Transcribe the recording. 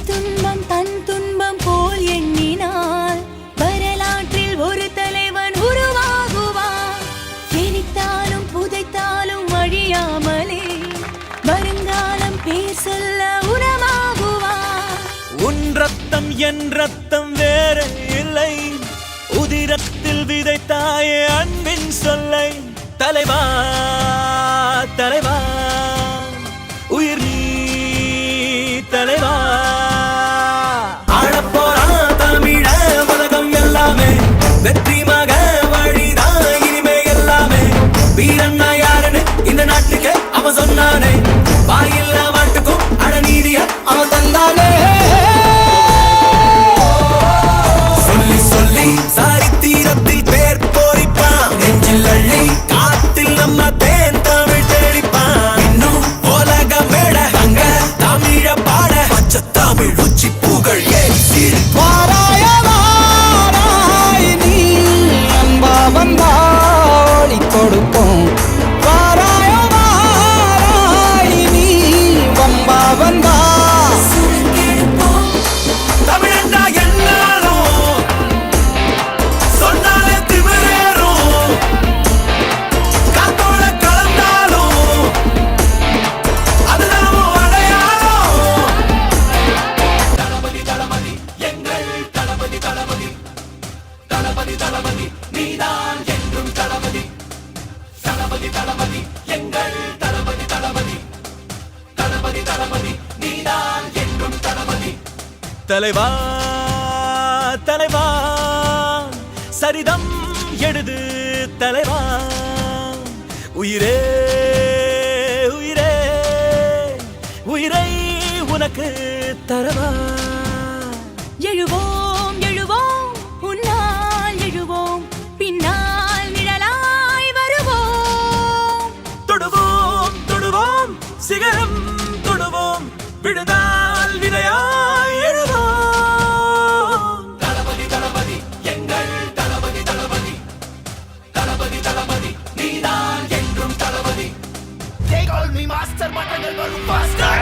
துன்பம் தன் துன்பம் போல் எண்ணினால் வரலாற்றில் ஒரு தலைவன் உருவாகுவான். எரித்தாலும் புதைத்தாலும் அழியாமலே வருங்காலம் பேர் சொல்ல உரமாகுவான். உன் ரத்தம் என் ரத்தம் வேற இல்லை, உதிரத்தில் விதைத்தாயே அன்பின் சொல்லை. தலைவா தலைவா உயிர் நீ தலைவா. ஆளப்போறான் தமிழ உலகம் எல்லாமே, வெற்றி மக வழிதான் இனிமே எல்லாமே. வீரண்ணா யாருன்னு இந்த நாட்டுக்கு அவன் சொன்னானே, வாயில்லா மாட்டுக்கும் அடநீதிய அவன் தந்தானே. சொல்லி சொல்லி சரித்திரத்தில் பேர் போரிப்பான், நெஞ்சில் அள்ளி காத்தில் நம்ம தேன் தமிழ் தேடிப்பான். இன்னும் உலக மேட அங்க தமிழ பாட பச்ச தமிழ் உச்சி பூகள் ஏறி சீரி. வாராய வாராய் நீ அன்பா வந்தா ஒளி கொடுப்போம். வாராய வாராய் நீ வம்பா வந்தா தமிழண்டா என்னாலும் சொன்னாலே திமிரேறும், காத்தோட கலந்தாலும் அதுதான் அடையாளம். தளபதி தளபதி எங்கள் தளபதி தளபதி தளபதி தளபதி நீதான் என்றும் தளபதி. தளபதி தளபதி எங்கள் தளபதி தளபதி தளபதி தளபதி நீதான் என்றும் தளபதி. தலைவா தலைவா சரிதம் எழுது தலைவா. உயிரே உயிரே உயிரை உனக்கு தரவா. எழுவோம் எழுவோம் உன்னால் எழுவோம், பின்னால் நிழலாய் வருவோம். தொடுவோம் தொடுவோம் சிகரம் தொடுவோம், விழுந்தால் விதையாய் எழுவோம். தளபதி தளபதி எங்கள் தளபதி தளபதி தளபதி தளபதி நீதான் என்றும் தளபதி. They call me master, but I never master.